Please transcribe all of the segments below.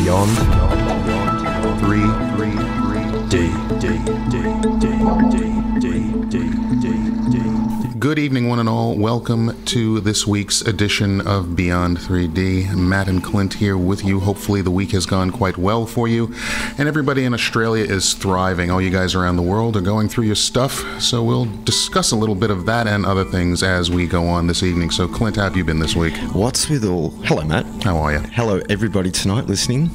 Beyond 3D. Good evening, one and all. Welcome to this week's edition of Beyond 3D. Matt and Clint here with you. Hopefully the week has gone quite well for you, and everybody in Australia is thriving. All you guys around the world are going through your stuff, so we'll discuss a little bit of that and other things as we go on this evening. So, Clint, how have you been this week? What's with all... Hello, Matt. How are you? Hello, everybody tonight listening.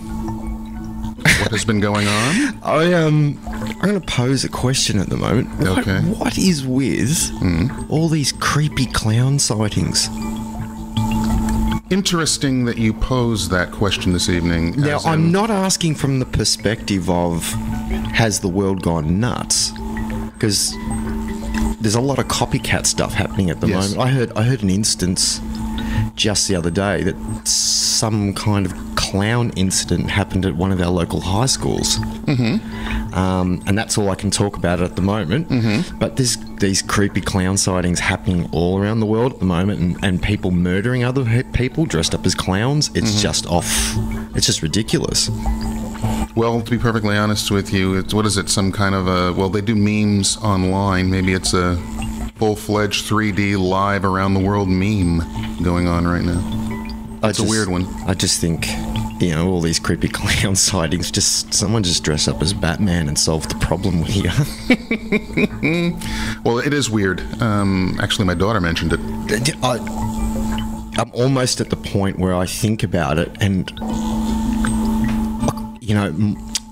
What has been going on? I'm going to pose a question at the moment. Okay. What is with all these creepy clown sightings? Interesting that you pose that question this evening. Now, I'm not asking from the perspective of has the world gone nuts, because there's a lot of copycat stuff happening at the moment. I heard an instance just the other day that some kind of clown incident happened at one of our local high schools. And that's all I can talk about at the moment. But there's these creepy clown sightings happening all around the world at the moment, and people murdering other people dressed up as clowns. It's just off. It's just ridiculous. Well, to be perfectly honest with you, it's, what is it, some kind of a... Well, they do memes online. Maybe it's a full-fledged 3D live around the world meme going on right now. It's a weird one. I just think, you know, all these creepy clown sightings, someone just dress up as Batman and solve the problem here. Well, it is weird. Actually, my daughter mentioned it. I'm almost at the point where I think about it and, you know,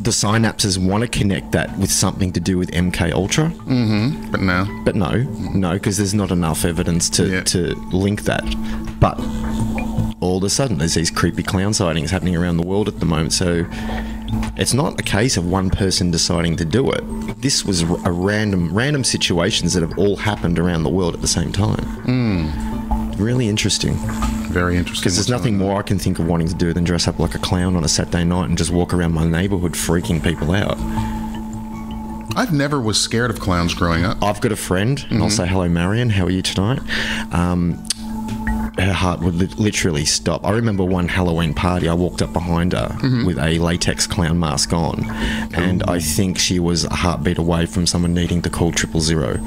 the synapses want to connect that with something to do with MK Ultra. But no, because there's not enough evidence to link that. But all of a sudden, there's these creepy clown sightings happening around the world at the moment. So it's not a case of one person deciding to do it. This was a random situations that have all happened around the world at the same time. Really interesting. Very interesting. Because there's nothing more I can think of wanting to do than dress up like a clown on a Saturday night and just walk around my neighbourhood freaking people out. I've never was scared of clowns growing up. I've got a friend, and I'll say, hello, Marion, how are you tonight? Her heart would literally stop. I remember one Halloween party, I walked up behind her with a latex clown mask on, and I think she was a heartbeat away from someone needing to call 000.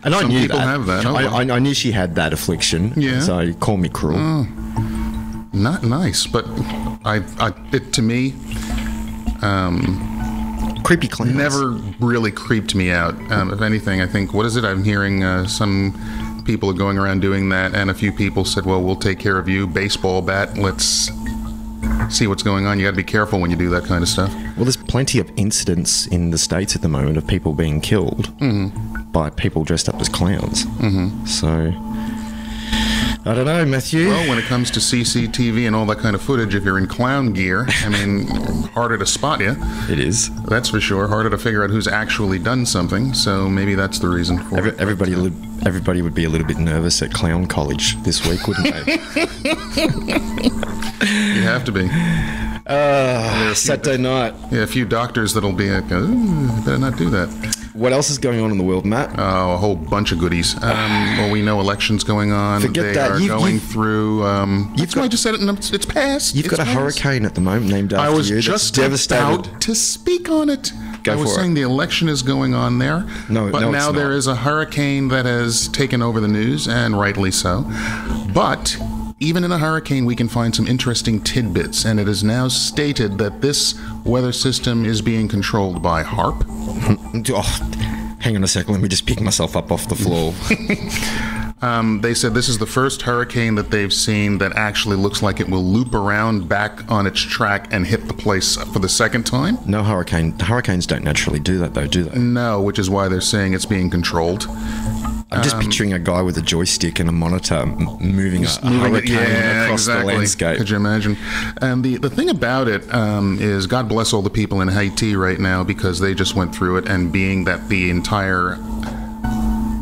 And I knew people have that. I knew she had that affliction. Yeah. So call me cruel. Not nice, but it to me, creepy clowns never really creeped me out. If anything, I think, what is it? I'm hearing some people are going around doing that, and a few people said, "Well, we'll take care of you. Baseball bat. Let's see what's going on." You got to be careful when you do that kind of stuff. Well, there's plenty of incidents in the States at the moment of people being killed by people dressed up as clowns. So, I don't know, Matthew. Well, when it comes to CCTV and all that kind of footage, if you're in clown gear, I mean, harder to spot you. It is. That's for sure. Harder to figure out who's actually done something, so maybe that's the reason for it. Everybody would be a little bit nervous at clown college this week, wouldn't they? You have to be. Saturday night. Yeah, a few doctors that'll be like, better not do that. What else is going on in the world, Matt? Oh, a whole bunch of goodies. Well, we know elections going on. Forget that. They are going through... I just said it and it's passed. You've got a hurricane at the moment named after you. I was just about to speak on it. I was saying the election is going on there. But now there is a hurricane that has taken over the news, and rightly so. But... even in a hurricane, we can find some interesting tidbits, and it is now stated that this weather system is being controlled by Haarp. Hang on a second, let me just pick myself up off the floor. They said this is the first hurricane that they've seen that actually looks like it will loop around back on its track and hit the place for the second time. No hurricanes don't naturally do that, though, do they? No, which is why they're saying it's being controlled. I'm just picturing a guy with a joystick and a monitor moving a hurricane across the landscape. Could you imagine? And the thing about it is, God bless all the people in Haiti right now, because they just went through it, and being that the entire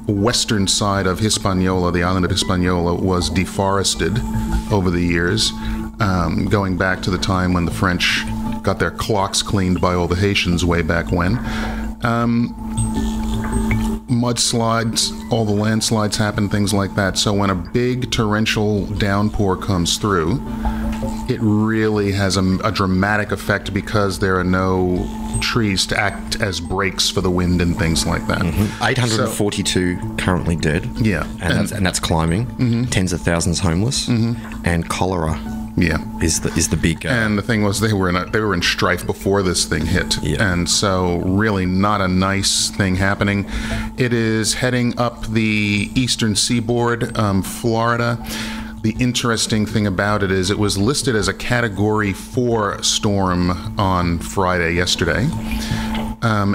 western side of Hispaniola, the island of Hispaniola, was deforested over the years, going back to the time when the French got their clocks cleaned by all the Haitians way back when. Mudslides, all the landslides happen, things like that. So when a big torrential downpour comes through, it really has a dramatic effect because there are no trees to act as brakes for the wind and things like that. 842 currently dead. Yeah. And that's climbing. Tens of thousands homeless. And cholera. Yeah, is the big. And the thing was, they were in strife before this thing hit, and so really not a nice thing happening. It is heading up the eastern seaboard, Florida. The interesting thing about it is it was listed as a Category 4 storm on yesterday.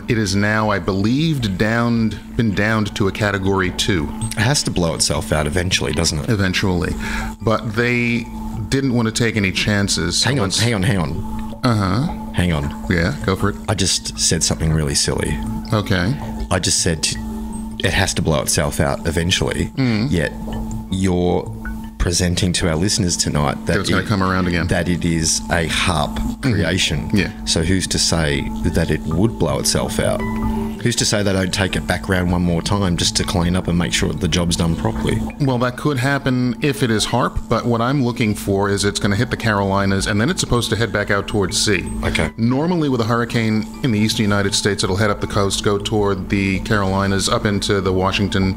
It is now, I believe, been downed to a Category 2. It has to blow itself out eventually, doesn't it? Eventually, but they didn't want to take any chances. Hang on. Hang on. Yeah, go for it. I just said something really silly. Okay. I just said it has to blow itself out eventually, yet you're presenting to our listeners tonight that it's going to come around again. That it is a Haarp creation. Yeah. So who's to say that it would blow itself out? Who's to say they don't take it back round one more time just to clean up and make sure the job's done properly? Well, that could happen if it is Haarp, but what I'm looking for is it's going to hit the Carolinas, and then it's supposed to head back out towards sea. Okay. Normally with a hurricane in the eastern United States, it'll head up the coast, go toward the Carolinas, up into the Washington,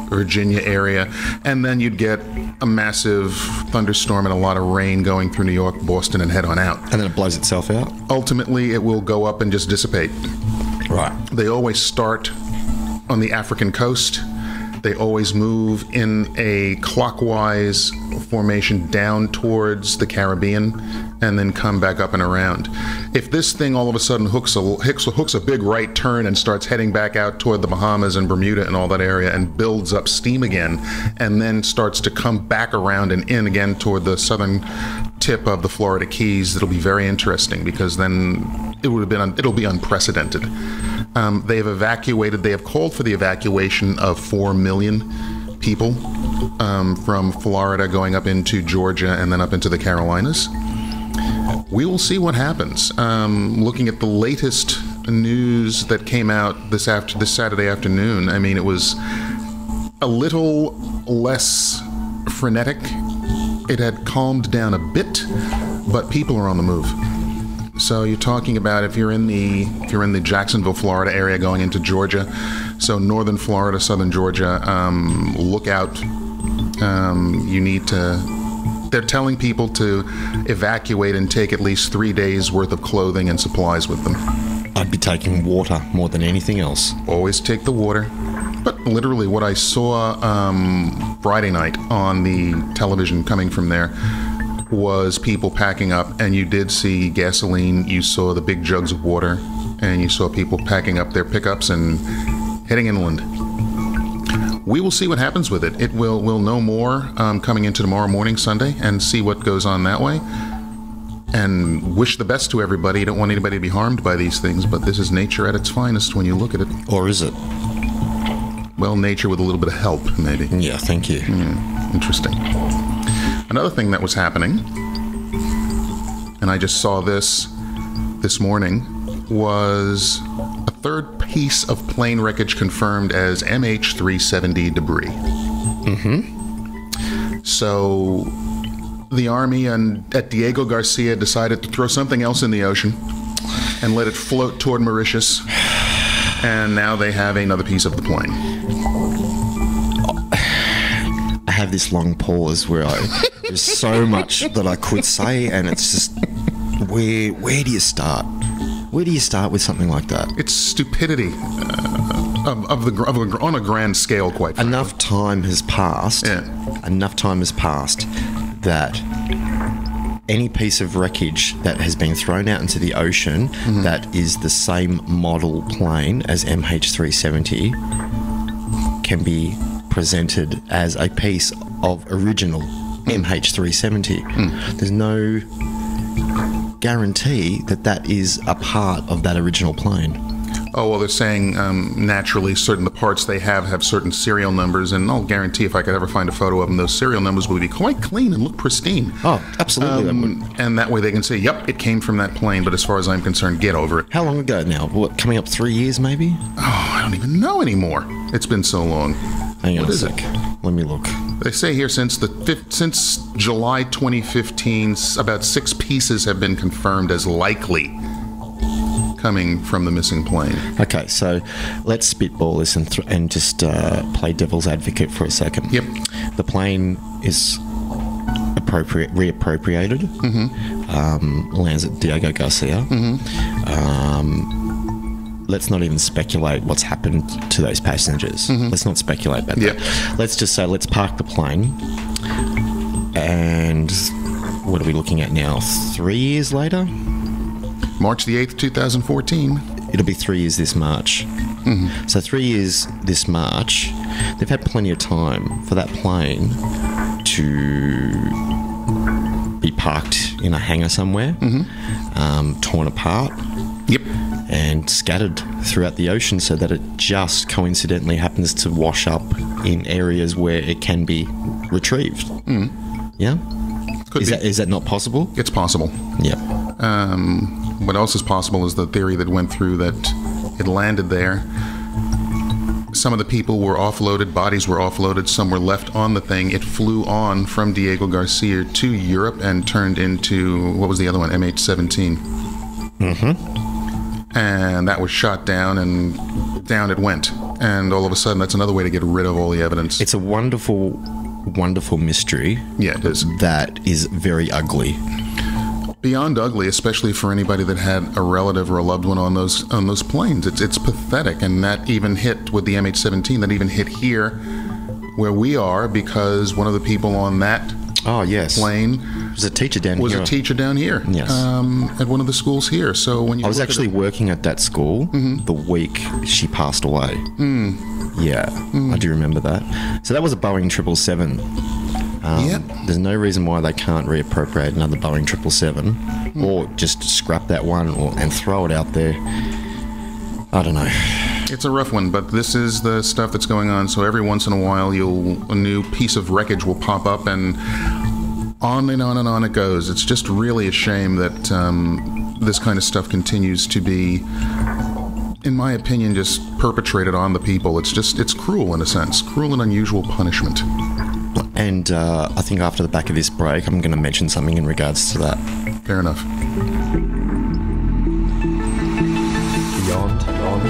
Virginia area, and then you'd get a massive thunderstorm and a lot of rain going through New York, Boston, and head on out. And then it blows itself out? Ultimately, it will go up and just dissipate. Right. They always start on the African coast. They always move in a clockwise formation down towards the Caribbean and then come back up and around. If this thing all of a sudden hooks a big right turn and starts heading back out toward the Bahamas and Bermuda and all that area and builds up steam again and then starts to come back around and in again toward the southern tip of the Florida Keys, it'll be very interesting because then it'll be unprecedented. They have called for the evacuation of 4 million people from Florida going up into Georgia and then up into the Carolinas. We will see what happens. Looking at the latest news that came out this Saturday afternoon, I mean, it was a little less frenetic. It had calmed down a bit, but people are on the move. So you're talking about if you're in the Jacksonville, Florida area going into Georgia, so northern Florida, southern Georgia, look out. You need to. They're telling people to evacuate and take at least 3 days worth of clothing and supplies with them. I'd be taking water more than anything else. Always take the water. But literally, what I saw Friday night on the television coming from there was people packing up, and you did see gasoline, you saw the big jugs of water, and you saw people packing up their pickups and heading inland. We will see what happens with it. We'll know more coming into tomorrow morning, Sunday, and see what goes on that way. And wish the best to everybody. You don't want anybody to be harmed by these things, but this is nature at its finest when you look at it. Or is it? Well, nature with a little bit of help, maybe. Yeah, thank you. Interesting. Another thing that was happening, and I just saw this morning, was a third piece of plane wreckage confirmed as MH370 debris. So the Army at Diego Garcia decided to throw something else in the ocean and let it float toward Mauritius, and now they have another piece of the plane. I have this long pause where there's so much that I could say, and it's just where do you start? Where do you start with something like that? It's stupidity on a grand scale, quite frankly. Enough time has passed. Yeah. Enough time has passed that any piece of wreckage that has been thrown out into the ocean that is the same model plane as MH370 can be presented as a piece of original MH370. There's no guarantee that is a part of that original plane. Oh, well, they're saying naturally the parts they have certain serial numbers, and I'll guarantee if I could ever find a photo of them, those serial numbers would be quite clean and look pristine. Oh, absolutely. And that way they can say, yep, it came from that plane, but as far as I'm concerned, get over it. How long ago now? What, coming up 3 years maybe? Oh, I don't even know anymore. It's been so long. Hang on a sec. Let me look. They say here since July 2015, about 6 pieces have been confirmed as likely coming from the missing plane. Okay, so let's spitball this and just play devil's advocate for a second. Yep. The plane is reappropriated. Lands at Diego Garcia. Let's not even speculate what's happened to those passengers. Let's not speculate about that. Let's just say, let's park the plane. And what are we looking at now? 3 years later? March the 8th, 2014. It'll be 3 years this March. So 3 years this March. They've had plenty of time for that plane to be parked in a hangar somewhere, torn apart. Yep. And scattered throughout the ocean so that it just coincidentally happens to wash up in areas where it can be retrieved. Yeah? Is that not possible? It's possible. Yep. What else is possible is the theory that went through that it landed there. Some of the people were offloaded, bodies were offloaded, some were left on the thing. It flew on from Diego Garcia to Europe and turned into, what was the other one, MH17. And that was shot down, and down it went. And all of a sudden, that's another way to get rid of all the evidence. It's a wonderful, wonderful mystery. Yeah, it is. That is very ugly. Beyond ugly, especially for anybody that had a relative or a loved one on those planes. It's pathetic, and that even hit with the MH17. That even hit here, where we are, because one of the people on that plane was a teacher down here. Yes. At one of the schools here. So when you I was actually working at that school the week she passed away. Yeah, I do remember that. So that was a Boeing 777. There's no reason why they can't reappropriate another Boeing 777 or just scrap that one and throw it out there. I don't know. It's a rough one, but this is the stuff that's going on. So every once in a while, a new piece of wreckage will pop up, and on and on and on it goes. It's just really a shame that this kind of stuff continues to be, in my opinion, just perpetrated on the people. It's cruel in a sense, cruel and unusual punishment. And I think after the back of this break, I'm going to mention something in regards to that. Fair enough. Beyond 3D.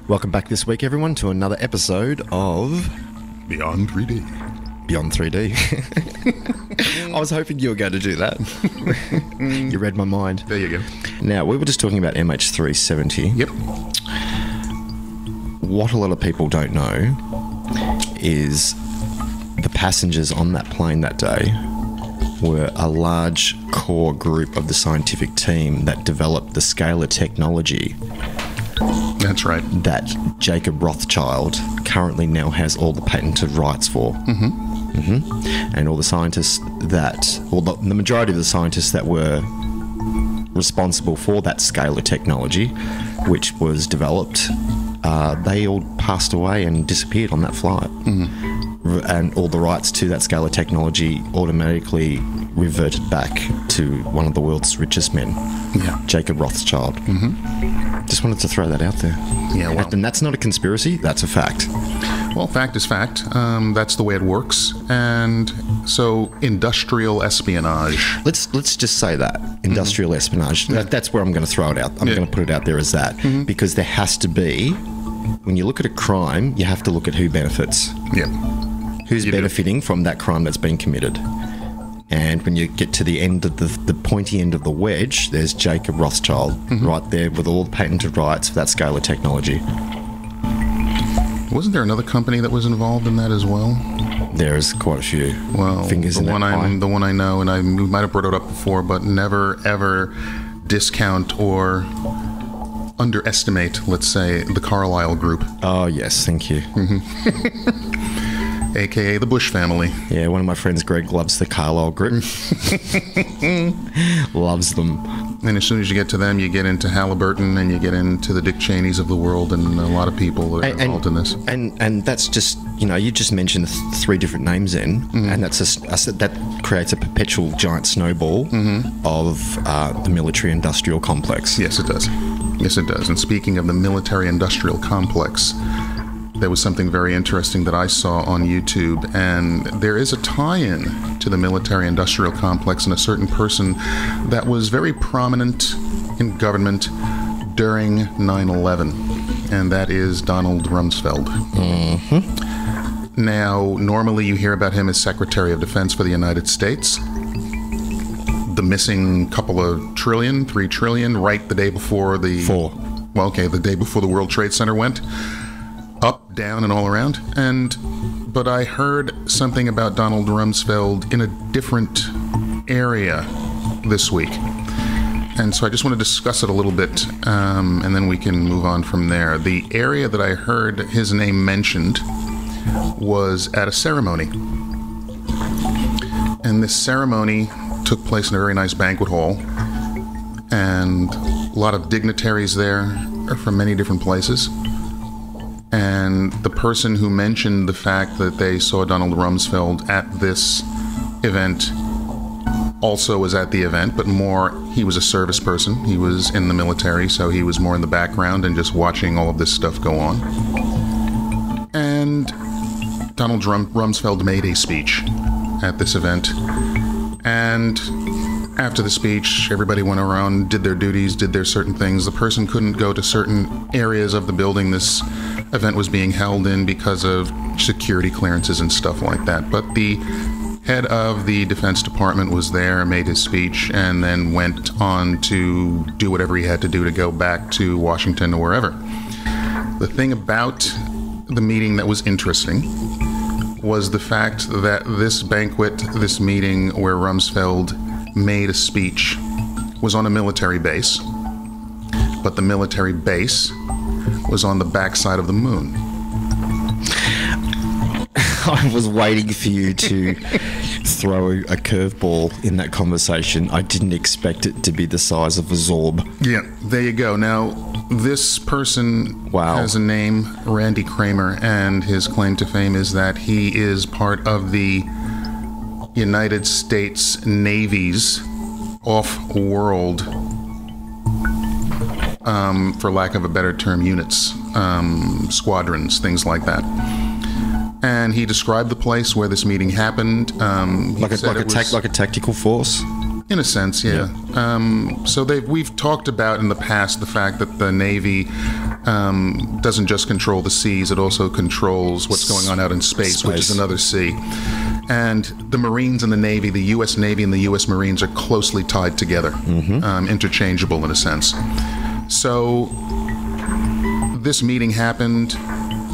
Welcome back this week, everyone, to another episode of Beyond 3D. Beyond 3D. I was hoping you were going to do that. You read my mind. There you go. Now, we were just talking about MH370. Yep. What a lot of people don't know is the passengers on that plane that day were a large core group of the scientific team that developed the Scalar technology. That's right. That Jacob Rothschild currently now has all the patented rights for. And all the scientists the majority of the scientists that were responsible for that Scalar technology, which was developed, they all passed away and disappeared on that flight. And all the rights to that Scalar technology automatically reverted back to one of the world's richest men, Jacob Rothschild. Just wanted to throw that out there. Yeah, well, and that's not a conspiracy, that's a fact. Well, fact is fact. That's the way it works. And so industrial espionage. Let's just say that. Industrial espionage. That's where I'm going to throw it out. I'm going to put it out there as that. Because there has to be, when you look at a crime, you have to look at who benefits. Yeah. Who's benefiting from that crime that's been committed. And when you get to the end of the pointy end of the wedge, there's Jacob Rothschild right there with all the patented rights for that Scalar technology. Wasn't there another company that was involved in that as well? There's quite a few fingers in that pie. The one I know, and we might have brought it up before, but never ever discount or underestimate, let's say, the Carlyle group. Oh, yes, thank you. A.K.A. the Bush family. Yeah, one of my friends, Greg, loves the Carlyle group. Loves them. And as soon as you get to them, you get into Halliburton and you get into the Dick Cheneys of the world and a lot of people that are involved in this. And that's just, you just mentioned 3 different names in, and that's that creates a perpetual giant snowball of the military-industrial complex. Yes, it does. Yes, it does. And speaking of the military-industrial complex, there was something very interesting that I saw on YouTube, and there is a tie-in to the military-industrial complex and a certain person that was very prominent in government during 9/11, and that is Donald Rumsfeld. Now, normally you hear about him as Secretary of Defense for the United States. The missing couple of trillion, 3 trillion, right the day before the... 4. Well, okay, the day before the World Trade Center went. Up, down, and all around. But I heard something about Donald Rumsfeld in a different area this week. And so I just want to discuss it a little bit, and then we can move on from there. The area that I heard his name mentioned was at a ceremony. And this ceremony took place in a very nice banquet hall. And a lot of dignitaries there are from many different places. And the person who mentioned the fact that they saw Donald Rumsfeld at this event also was at the event, but more, he was a service person. He was in the military, so he was more in the background and just watching all of this stuff go on. And Donald Rumsfeld made a speech at this event. And after the speech, everybody went around, did their duties, did their certain things. The person couldn't go to certain areas of the building this event was being held in because of security clearances and stuff like that. But the head of the Defense Department was there, made his speech, and then went on to do whatever he had to do to go back to Washington or wherever. The thing about the meeting that was interesting was the fact that this banquet, this meeting where Rumsfeld made a speech, was on a military base, but the military base was on the backside of the moon. I was waiting for you to throw a curveball in that conversation. I didn't expect it to be the size of a Zorb. Yeah, there you go. Now, this person has a name, Randy Cramer, and his claim to fame is that he is part of the United States Navy's off-world, for lack of a better term, units, squadrons, things like that. And he described the place where this meeting happened. Like a tactical force? In a sense, yeah. So we've talked about in the past the fact that the Navy doesn't just control the seas, it also controls what's going on out in space, which is another sea. And the Marines and the Navy, the U.S. Navy and the U.S. Marines are closely tied together, interchangeable in a sense. So this meeting happened.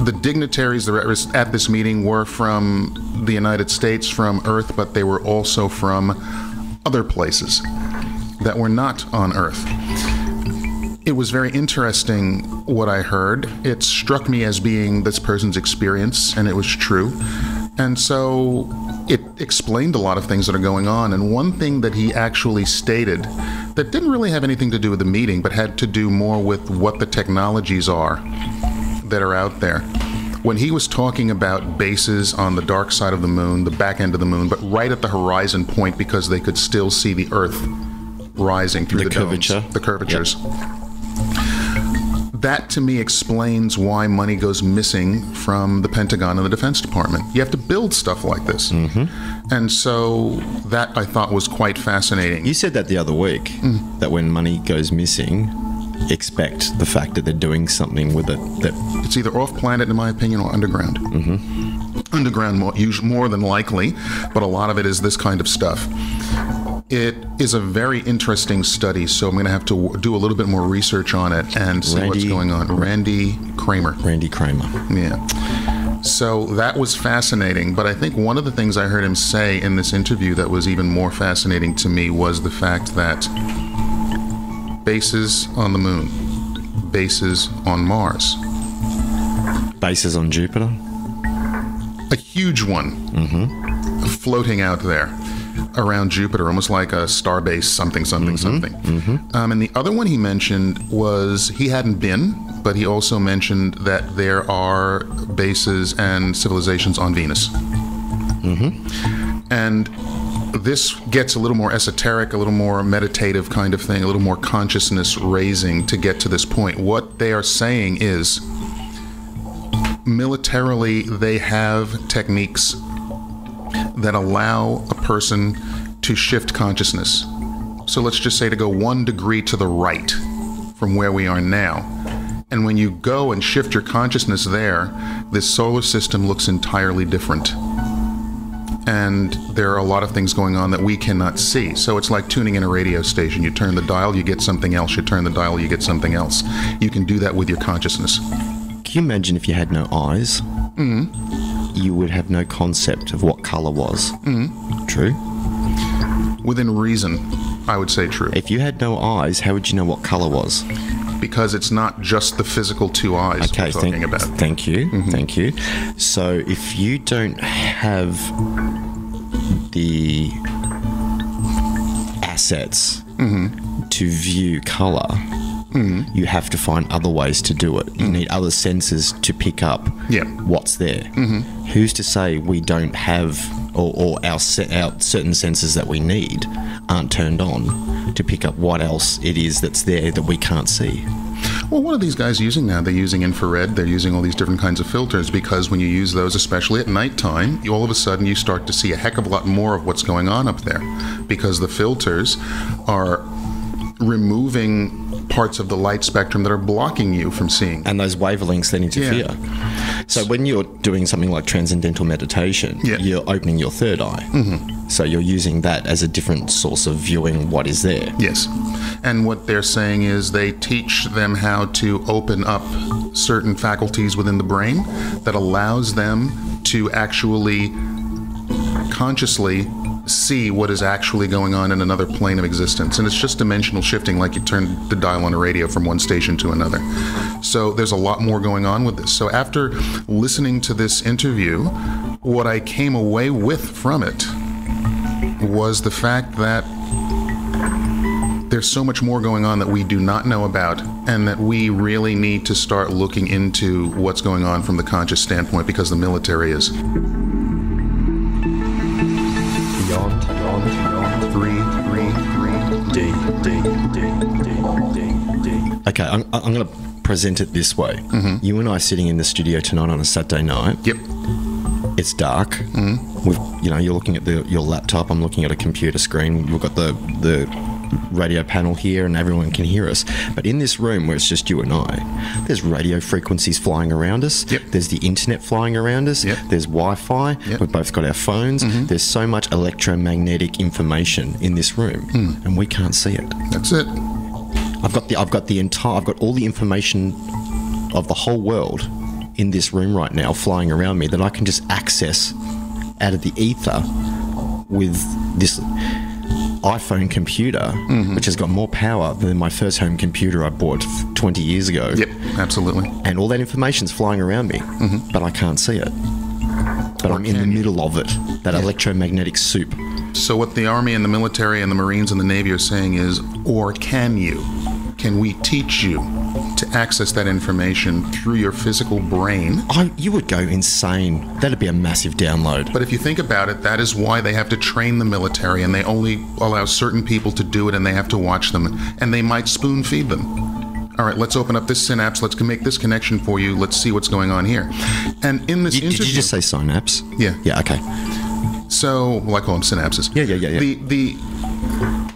The dignitaries that were at this meeting were from the United States, from Earth, but they were also from other places that were not on Earth. It was very interesting what I heard. It struck me as being this person's experience, and it was true. And so it explained a lot of things that are going on. And one thing that he actually stated that didn't really have anything to do with the meeting, but had to do more with what the technologies are that are out there. When he was talking about bases on the dark side of the moon, the back end of the moon, but right at the horizon point because they could still see the Earth rising through the curvature. The curvatures. Yep. That, to me, explains why money goes missing from the Pentagon and the Defense Department. You have to build stuff like this. And so that, I thought, was quite fascinating. You said that the other week, that when money goes missing, expect the fact that they're doing something with it. That it's either off-planet, in my opinion, or underground. Underground more than likely, but a lot of it is this kind of stuff. It is a very interesting study, so I'm going to have to do a little bit more research on it and see what's going on. Randy Cramer. Yeah. So that was fascinating, but I think one of the things I heard him say in this interview that was even more fascinating to me was the fact that bases on the moon, bases on Mars, bases on Jupiter, a huge one floating out there around Jupiter, almost like a starbase something. And the other one he mentioned was he hadn't been, but he also mentioned that there are bases and civilizations on Venus. And this gets a little more esoteric, a little more meditative kind of thing, a little more consciousness raising to get to this point. What they are saying is, militarily, they have techniques that allow a person to shift consciousness. So let's just say to go 1 degree to the right from where we are now. And when you go and shift your consciousness there, this solar system looks entirely different. And there are a lot of things going on that we cannot see. So it's like tuning in a radio station. You turn the dial, you get something else. You turn the dial, you get something else. You can do that with your consciousness. Can you imagine if you had no eyes? You would have no concept of what color was. True? Within reason, I would say true. If you had no eyes, how would you know what color was? Because it's not just the physical 2 eyes we're talking about. Thank you. Thank you. So if you don't have the assets to view color, you have to find other ways to do it. You need other senses to pick up what's there. Who's to say we don't have, or our certain senses that we need aren't turned on to pick up what else it is that's there that we can't see? Well, what are these guys using now? They're using infrared, they're using all these different kinds of filters, because when you use those, especially at nighttime, all of a sudden you start to see a heck of a lot more of what's going on up there, because the filters are removing parts of the light spectrum that are blocking you from seeing. And those wavelengths then interfere. So when you're doing something like transcendental meditation, you're opening your third eye. So you're using that as a different source of viewing what is there. Yes. And what they're saying is they teach them how to open up certain faculties within the brain that allows them to actually consciously see what is actually going on in another plane of existence. And it's just dimensional shifting, like you turn the dial on a radio from one station to another. So there's a lot more going on with this. So after listening to this interview, what I came away with from it was the fact that there's so much more going on that we do not know about, and that we really need to start looking into what's going on from the conscious standpoint, because the military is. Beyond 3. D. Okay, I'm going to present it this way. You and I sitting in the studio tonight on a Saturday night. Yep. It's dark. You're looking at your laptop. I'm looking at a computer screen. We've got the radio panel here, and everyone can hear us. But in this room where it's just you and I, there's radio frequencies flying around us. There's the internet flying around us. There's Wi-Fi. We've both got our phones. There's so much electromagnetic information in this room, and we can't see it. That's it. I've got all the information of the whole world in this room right now flying around me that I can just access out of the ether with this iPhone computer, which has got more power than my first home computer I bought 20 years ago. Yep, absolutely. And all that information's flying around me, but I can't see it. But I'm in the middle of it, that electromagnetic soup. So what the Army and the military and the Marines and the Navy are saying is, or can you? Can we teach you to access that information through your physical brain? Oh, you would go insane. That'd be a massive download. But if you think about it, that is why they have to train the military, and they only allow certain people to do it, and they have to watch them, and they might spoon feed them. All right, let's open up this synapse. Let's make this connection for you. Let's see what's going on here. And in this interview... Did you just say synapse? Yeah. Yeah, okay. So, well, I call them synapses. Yeah.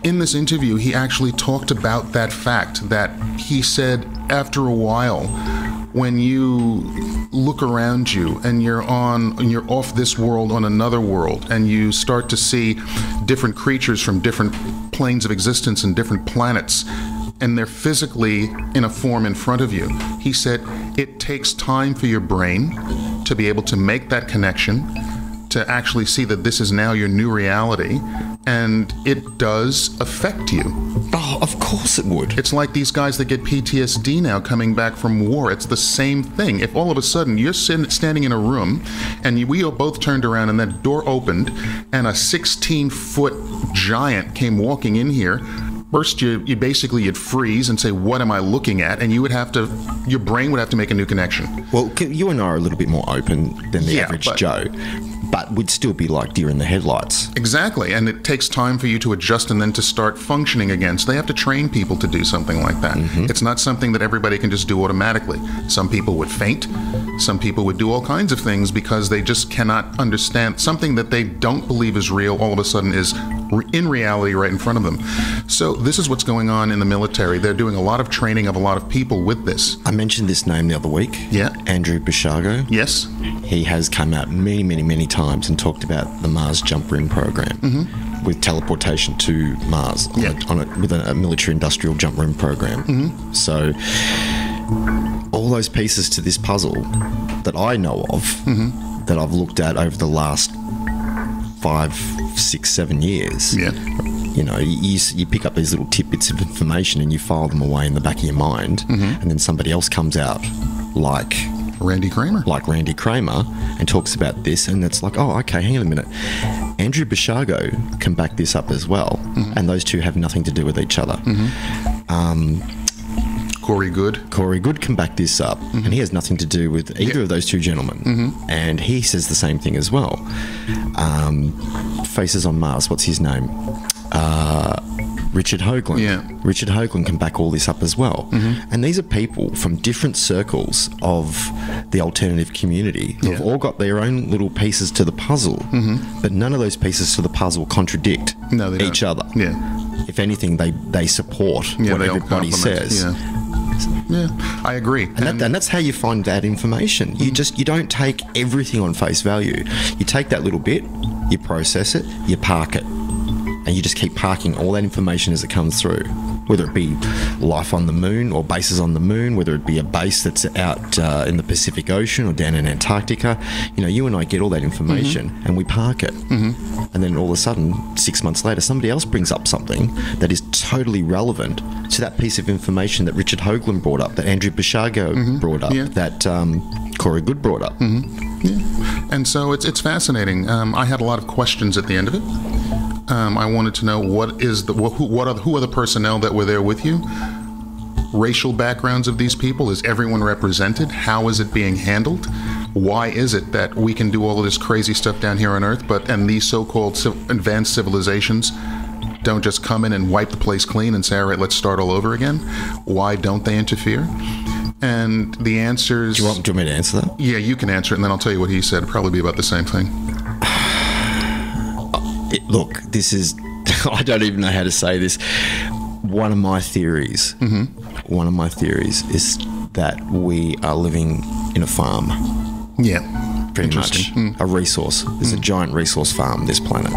In this interview, he actually talked about that fact that he said after a while, when you look around you and you're off this world on another world, and you start to see different creatures from different planes of existence and different planets, and they're physically in a form in front of you, he said it takes time for your brain to be able to make that connection, to actually see that this is now your new reality, and it does affect you. Oh, of course it would. It's like these guys that get PTSD now coming back from war. It's the same thing. If all of a sudden you're standing in a room, and we both turned around and that door opened, and a 16-foot giant came walking in here, First, you'd freeze and say, what am I looking at? And your brain would have to make a new connection. Well, you and I are a little bit more open than the average Joe, but we'd still be like deer in the headlights. Exactly, and it takes time for you to adjust and then to start functioning again. So they have to train people to do something like that. It's not something that everybody can just do automatically. Some people would faint. Some people would do all kinds of things because they just cannot understand something that they don't believe is real. All of a sudden is in reality right in front of them. So this is what's going on in the military. They're doing a lot of training of a lot of people with this. I mentioned this name the other week. Yeah. Andrew Basiago. Yes. He has come out many, many, many times and talked about the Mars jump ring program with teleportation to Mars with a military industrial jump ring program. So all those pieces to this puzzle that I know of, that I've looked at over the last 5, 6, 7 years. Yeah. You know, you pick up these little tidbits of information and you file them away in the back of your mind, and then somebody else comes out like Randy Cramer. And talks about this, and it's like, oh, okay, hang on a minute. Andrew Basiago can back this up as well, and those two have nothing to do with each other. Corey Goode can back this up, and he has nothing to do with either of those two gentlemen. And he says the same thing as well. Faces on Mars, what's his name? Richard Hoagland. Yeah. Richard Hoagland can back all this up as well. And these are people from different circles of the alternative community who've all got their own little pieces to the puzzle, but none of those pieces to the puzzle contradict each other. Yeah. If anything, they support what everybody says. Yeah, I agree. And that's how you find that information. You don't take everything on face value. You take that little bit, you process it, you park it, and you just keep parking all that information as it comes through. Whether it be life on the moon or bases on the moon, whether it be a base that's out in the Pacific Ocean or down in Antarctica, you and I get all that information and we park it. And then all of a sudden, 6 months later, somebody else brings up something that is totally relevant to that piece of information that Richard Hoagland brought up, that Andrew Basiago brought up, that Corey Goode brought up. And so it's fascinating. I had a lot of questions at the end of it. I wanted to know who are the personnel that were there with you? Racial backgrounds of these people, is everyone represented? How is it being handled? Why is it that we can do all of this crazy stuff down here on Earth, and these so-called advanced civilizations don't just come in and wipe the place clean and say, all right, let's start all over again? Why don't they interfere? And the answers... Do you want me to answer that? Yeah, you can answer it, and then I'll tell you what he said. It'll probably be about the same thing. Look, this is... I don't even know how to say this. One of my theories is that we are living in a farm. Yeah. Pretty much. A resource. There's a giant resource farm, this planet.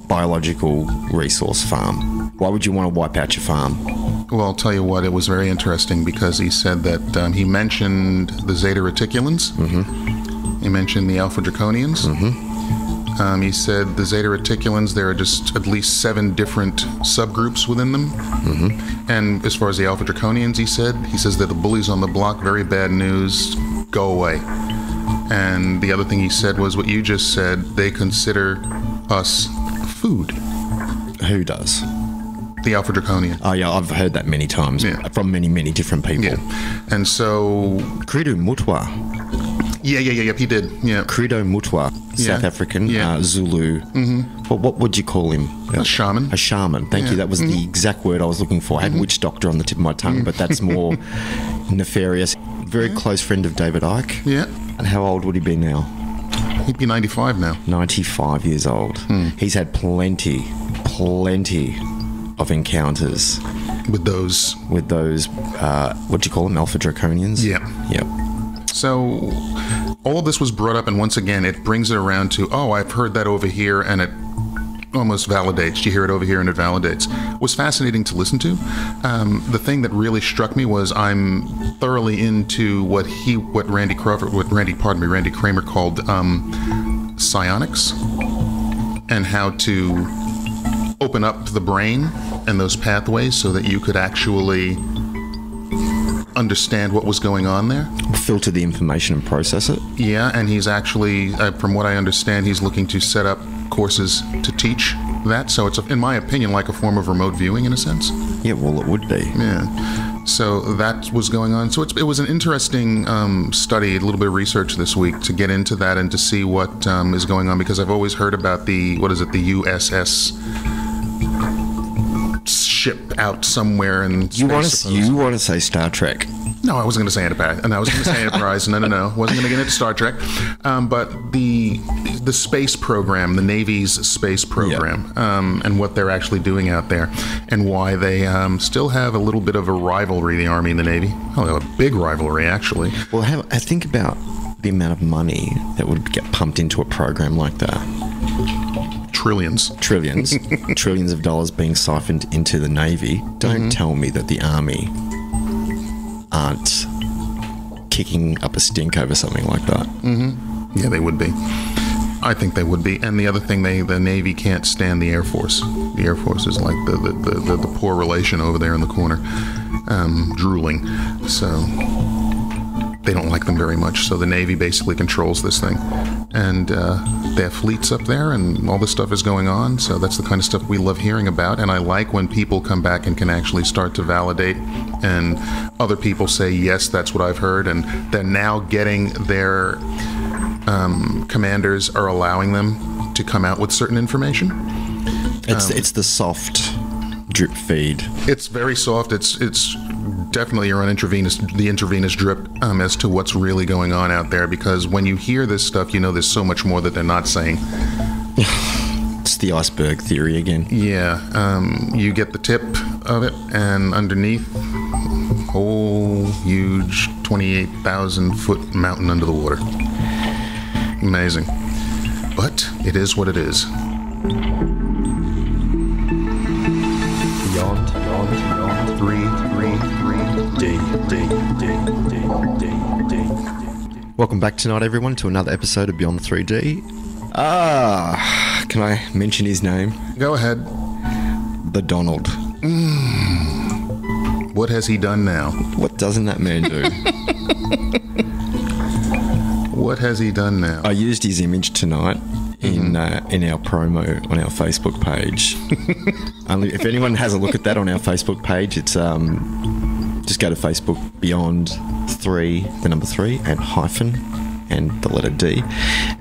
Biological resource farm. Why would you want to wipe out your farm? Well, I'll tell you what, it was very interesting because he said that he mentioned the Zeta Reticulans. He mentioned the Alpha Draconians. He said the Zeta Reticulans, there are just at least 7 different subgroups within them. And as far as the Alpha Draconians, he says they're the bullies on the block, very bad news, go away. And the other thing he said was what you just said, they consider us food. Who does? The Alpha Draconian. Oh, yeah, I've heard that many times from many, many different people. Yeah. And so... Credo Mutwa. Yeah, he did. Yeah. Credo Mutwa, South African, Zulu. What would you call him? A shaman. A shaman. Thank you. That was the exact word I was looking for. I had witch doctor on the tip of my tongue, but that's more nefarious. Very close friend of David Icke. Yeah. And how old would he be now? He'd be 95 now. 95 years old. He's had plenty of encounters with those. What do you call them? Alpha Draconians? Yeah. So all of this was brought up, and once again, it brings it around to, oh, I've heard that over here, and it almost validates. You hear it over here, and it validates. It was fascinating to listen to. The thing that really struck me was I'm thoroughly into what Randy Cramer called psionics, and how to open up the brain and those pathways so that you could actually understand what was going on there. Filter the information and process it. Yeah, and he's actually, from what I understand, he's looking to set up courses to teach that. So it's, in my opinion, like a form of remote viewing in a sense. Yeah, well, it would be. Yeah. So that was going on. So it was an interesting study, a little bit of research this week to get into that and to see what is going on, because I've always heard about the USS ship out somewhere in space. You want to say Star Trek? No, I wasn't going to say Enterprise. No, I was going to say Enterprise. No. Wasn't going to get into Star Trek. But the space program, the Navy's space program, and what they're actually doing out there, and why they still have a little bit of a rivalry, the Army and the Navy. Oh, they have a big rivalry, actually. Well, I think about the amount of money that would get pumped into a program like that. Trillions of dollars being siphoned into the Navy. Don't tell me that the Army aren't kicking up a stink over something like that. Yeah, they would be. I think they would be. And the other thing, the Navy can't stand the Air Force. The Air Force is like the poor relation over there in the corner, drooling. So they don't like them very much. So the Navy basically controls this thing. And they have fleets up there, and all this stuff is going on. So that's the kind of stuff we love hearing about. And I like when people come back and can actually start to validate, and other people say, yes, that's what I've heard. And they're now getting their commanders are allowing them to come out with certain information. It's the soft drip feed. It's very soft. It's definitely your own intravenous drip as to what's really going on out there, because when you hear this stuff, you know there's so much more that they're not saying. It's the iceberg theory again. Yeah, you get the tip of it, and underneath, whole huge 28,000 foot mountain under the water. Amazing. But it is what it is. Beyond 333 D. Welcome back tonight, everyone, to another episode of Beyond 3D. Can I mention his name? Go ahead. The Donald. What has he done now? What doesn't that man do? What has he done now? I used his image tonight in our promo on our Facebook page. If anyone has a look at that on our Facebook page, it's just go to Facebook Beyond 3, the number 3, and hyphen, and the letter D,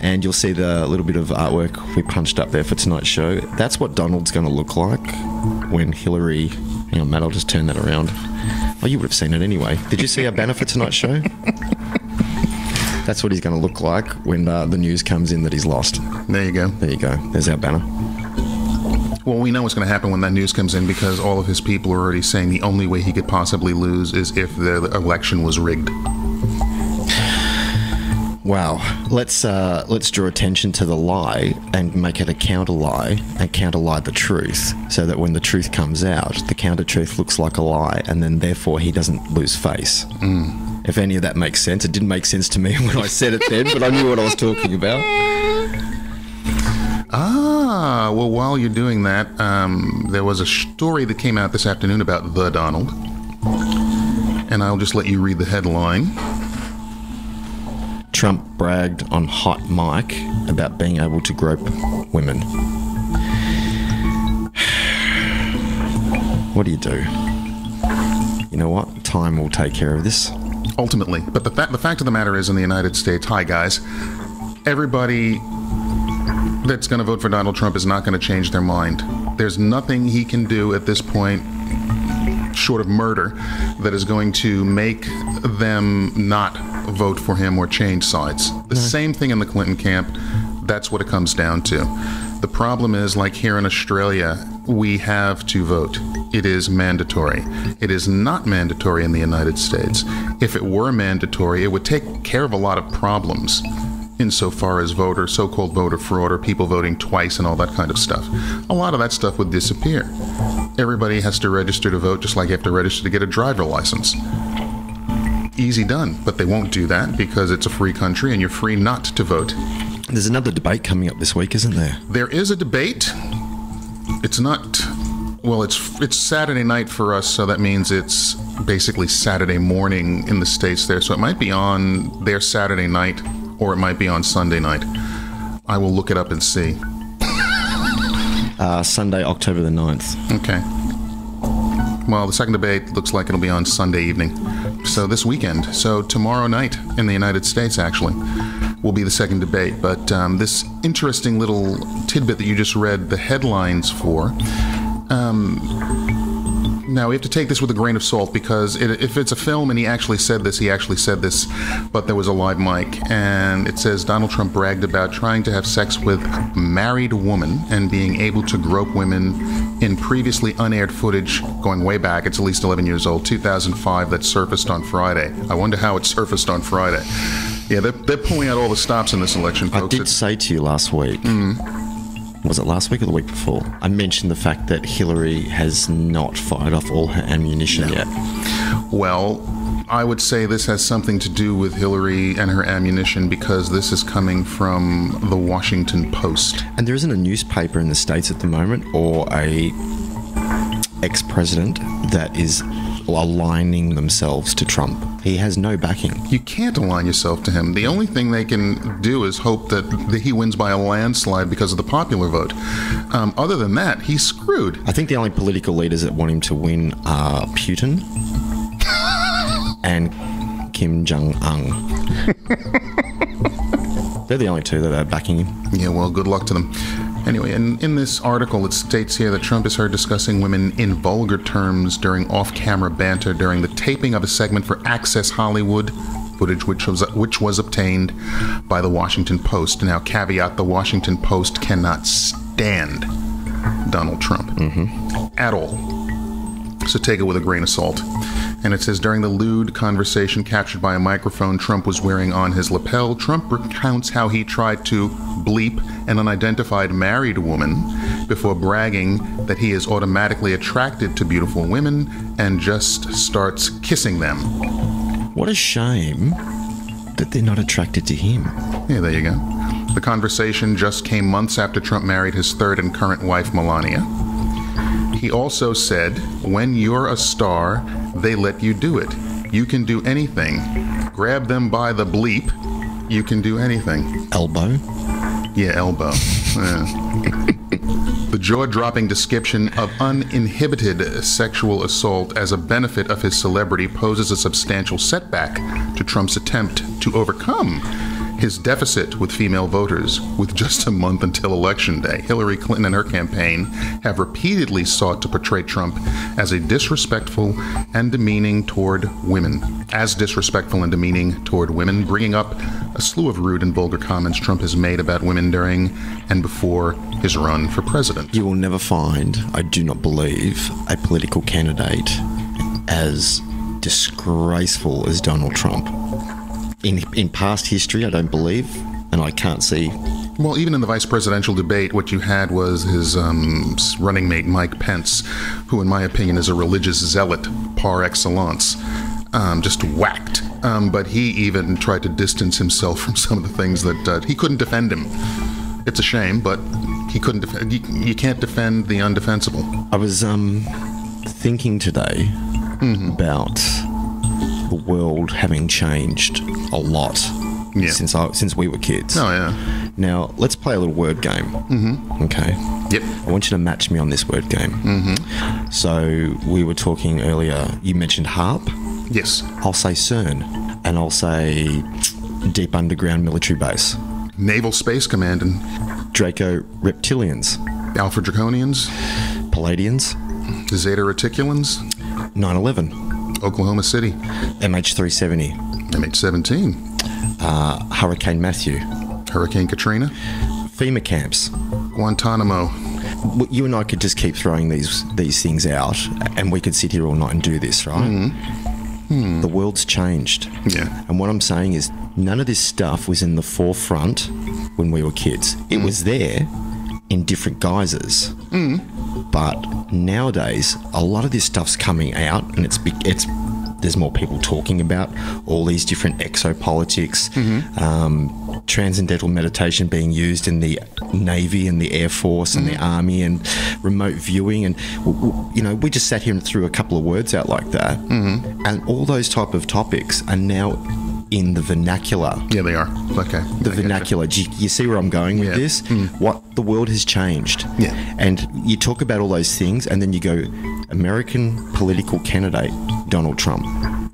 and you'll see the little bit of artwork we punched up there for tonight's show. That's what Donald's going to look like when Hillary... Hang on, Matt, I'll just turn that around. Oh, you would have seen it anyway. Did you see our banner for tonight's show? That's what he's going to look like when the news comes in that he's lost. There you go. There you go. There's our banner. Well, we know what's going to happen when that news comes in, because all of his people are already saying the only way he could possibly lose is if the election was rigged. Wow. Let's draw attention to the lie and make it a counter lie, and counter lie the truth, so that when the truth comes out, the counter truth looks like a lie, and then therefore he doesn't lose face. If any of that makes sense. It didn't make sense to me when I said it then, but I knew what I was talking about. Well, while you're doing that, there was a story that came out this afternoon about the Donald, and I'll just let you read the headline. Trump bragged on hot mic about being able to grope women. What do you do? You know what? Time will take care of this. Ultimately. But the fact of the matter is, in the United States, hi guys, everybody that's going to vote for Donald Trump is not going to change their mind. There's nothing he can do at this point, short of murder, that is going to make them not vote for him or change sides. The same thing in the Clinton camp. That's what it comes down to. The problem is, like here in Australia, we have to vote. It is mandatory. It is not mandatory in the United States. If it were mandatory, it would take care of a lot of problems insofar as so-called voter fraud, or people voting twice and all that kind of stuff. A lot of that stuff would disappear. Everybody has to register to vote, just like you have to register to get a driver license. Easy done, but they won't do that because it's a free country and you're free not to vote. There's another debate coming up this week, isn't there? There is a debate. It's not... Well, it's Saturday night for us, so that means it's basically Saturday morning in the States there. So it might be on their Saturday night, or it might be on Sunday night. I will look it up and see. Sunday, October the 9th. Okay. Well, the second debate looks like it'll be on Sunday evening. So this weekend. So tomorrow night in the United States, actually, will be the second debate. But this interesting little tidbit that you just read the headlines for... Now, we have to take this with a grain of salt, because if it's a film and he actually said this, but there was a live mic, and it says Donald Trump bragged about trying to have sex with a married woman and being able to grope women in previously unaired footage going way back. It's at least 11 years old, 2005, that surfaced on Friday. I wonder how it surfaced on Friday. Yeah, they're pulling out all the stops in this election, folks. I did say to you last week... Was it last week or the week before? I mentioned the fact that Hillary has not fired off all her ammunition yet. Well, I would say this has something to do with Hillary and her ammunition, because this is coming from the Washington Post. And there isn't a newspaper in the States at the moment, or a ex-president that is aligning themselves to Trump. He has no backing. You can't align yourself to him. The only thing they can do is hope that he wins by a landslide because of the popular vote. Other than that, he's screwed. I think the only political leaders that want him to win are Putin and Kim Jong-un. They're the only two that are backing him. Yeah, well, good luck to them. Anyway, in this article, it states here that Trump is heard discussing women in vulgar terms during off-camera banter during the taping of a segment for Access Hollywood, footage which was obtained by the Washington Post. Now, caveat, the Washington Post cannot stand Donald Trump at all. So take it with a grain of salt. And it says, during the lewd conversation captured by a microphone Trump was wearing on his lapel, Trump recounts how he tried to bleep an unidentified married woman before bragging that he is automatically attracted to beautiful women and just starts kissing them. What a shame that they're not attracted to him. Yeah, there you go. The conversation just came months after Trump married his third and current wife, Melania. He also said, when you're a star, they let you do it. You can do anything. Grab them by the bleep. You can do anything. Elbow? Yeah, elbow. Yeah. The jaw-dropping description of uninhibited sexual assault as a benefit of his celebrity poses a substantial setback to Trump's attempt to overcome his deficit with female voters. With just a month until Election Day, Hillary Clinton and her campaign have repeatedly sought to portray Trump as disrespectful and demeaning toward women, bringing up a slew of rude and vulgar comments Trump has made about women during and before his run for president. You will never find, I do not believe, a political candidate as disgraceful as Donald Trump. In past history, I don't believe, and I can't see. Well, even in the vice presidential debate, what you had was his running mate, Mike Pence, who, in my opinion, is a religious zealot par excellence, just whacked. But he even tried to distance himself from some of the things that he couldn't defend him. It's a shame, but he couldn't defend. You can't defend the undefensible. I was thinking today about the world having changed a lot since we were kids. Oh, yeah. Now, let's play a little word game. Okay? Yep. I want you to match me on this word game. So, we were talking earlier, you mentioned Haarp. Yes. I'll say CERN, and I'll say Deep Underground Military Base. Naval Space Command and Draco Reptilians. Alpha Draconians. Palladians. Zeta Reticulans. 9/11. Oklahoma City. MH370. MH17. Hurricane Matthew. Hurricane Katrina. FEMA camps. Guantanamo. You and I could just keep throwing these things out, and we could sit here all night and do this, right? The world's changed. Yeah. And what I'm saying is, none of this stuff was in the forefront when we were kids. It was there in different guises. But nowadays, a lot of this stuff's coming out, and there's more people talking about all these different exopolitics, transcendental meditation being used in the Navy and the Air Force and the Army, and remote viewing, and we just sat here and threw a couple of words out like that, and all those type of topics are now in the vernacular. Yeah, they are. Okay. The vernacular. Do you see where I'm going with this? What the world has changed. Yeah. And you talk about all those things, and then you go, American political candidate Donald Trump.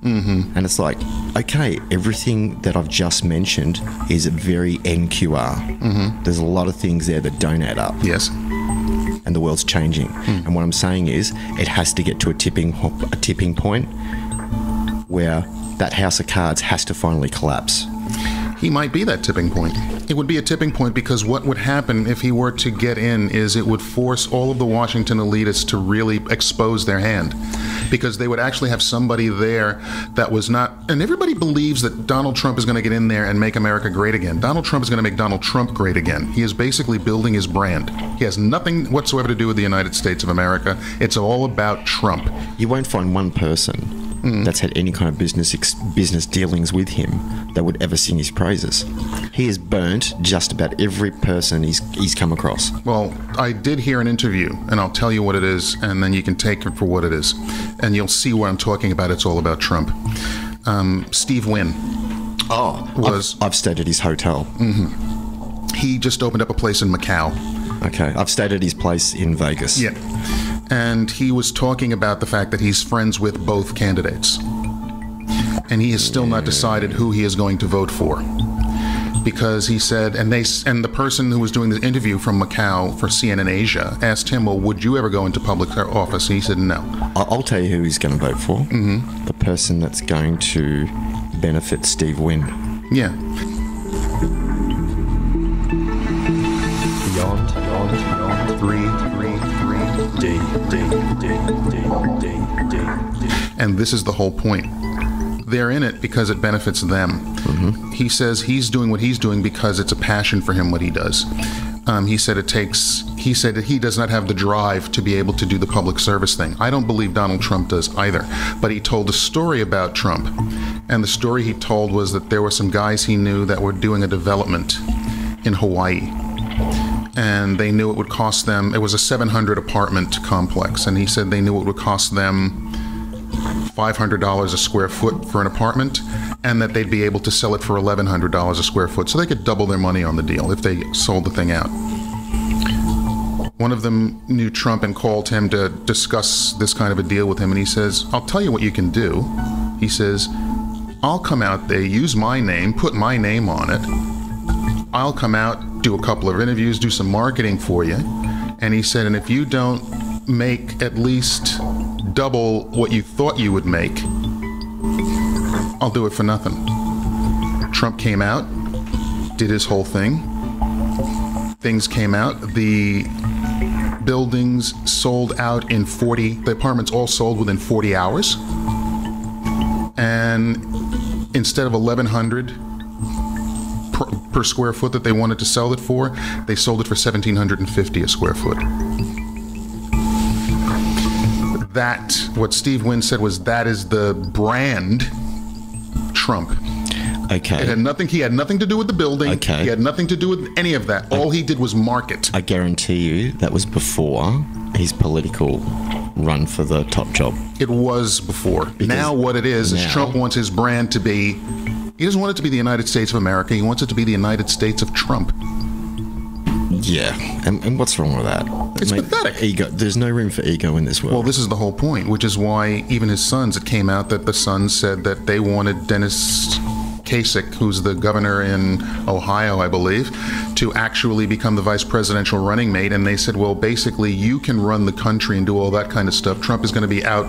And it's like, okay, everything that I've just mentioned is very NQR. There's a lot of things there that don't add up. Yes. And the world's changing. And what I'm saying is, it has to get to a tipping point where that house of cards has to finally collapse. He might be that tipping point. It would be a tipping point because what would happen if he were to get in is it would force all of the Washington elitists to really expose their hand, because they would actually have somebody there that was not... And everybody believes that Donald Trump is going to get in there and make America great again. Donald Trump is going to make Donald Trump great again. He is basically building his brand. He has nothing whatsoever to do with the United States of America. It's all about Trump. You won't find one person that's had any kind of business dealings with him that would ever sing his praises. He has burnt just about every person he's come across. Well, I did hear an interview, and I'll tell you what it is, and then you can take it for what it is. And you'll see what I'm talking about. It's all about Trump. Steve Wynn. I've stayed at his hotel. He just opened up a place in Macau. Okay, I've stayed at his place in Vegas. Yeah. And he was talking about the fact that he's friends with both candidates. And he has still not decided who he is going to vote for. Because he said, and the person who was doing the interview from Macau for CNN Asia asked him, well, would you ever go into public office? And he said no. I'll tell you who he's going to vote for. The person that's going to benefit Steve Wynn. Yeah. Beyond 3. And this is the whole point. They're in it because it benefits them. He says he's doing what he's doing because it's a passion for him what he does. He said that he does not have the drive to be able to do the public service thing. I don't believe Donald Trump does either. But he told a story about Trump. And the story he told was that there were some guys he knew that were doing a development in Hawaii. And they knew it would cost them, it was a 700 apartment complex, and he said they knew it would cost them $500 a square foot for an apartment, and that they'd be able to sell it for $1,100 a square foot, so they could double their money on the deal if they sold the thing out. One of them knew Trump and called him to discuss this kind of a deal with him, and he says, I'll tell you what you can do. He says, I'll come out there, use my name, put my name on it. I'll come out, do a couple of interviews, do some marketing for you. And he said, and if you don't make at least double what you thought you would make, I'll do it for nothing. Trump came out, did his whole thing. Things came out. The buildings sold out in the apartments all sold within 40 hours. And instead of $1,100 per square foot that they wanted to sell it for, they sold it for $1,750 a square foot. That, what Steve Wynn said was, that is the brand Trump. Okay. He had nothing to do with the building. Okay. He had nothing to do with any of that. All he did was market. I guarantee you that was before his political run for the top job. It was before. Now what it is Trump wants his brand to be... He doesn't want it to be the United States of America. He wants it to be the United States of Trump. Yeah. And what's wrong with that? It's pathetic. Ego. There's no room for ego in this world. Well, this is the whole point, which is why even his sons, it came out that the sons said that they wanted Dennis Kasich, who's the governor in Ohio, I believe, to actually become the vice presidential running mate. And they said, well, basically, you can run the country and do all that kind of stuff. Trump is going to be out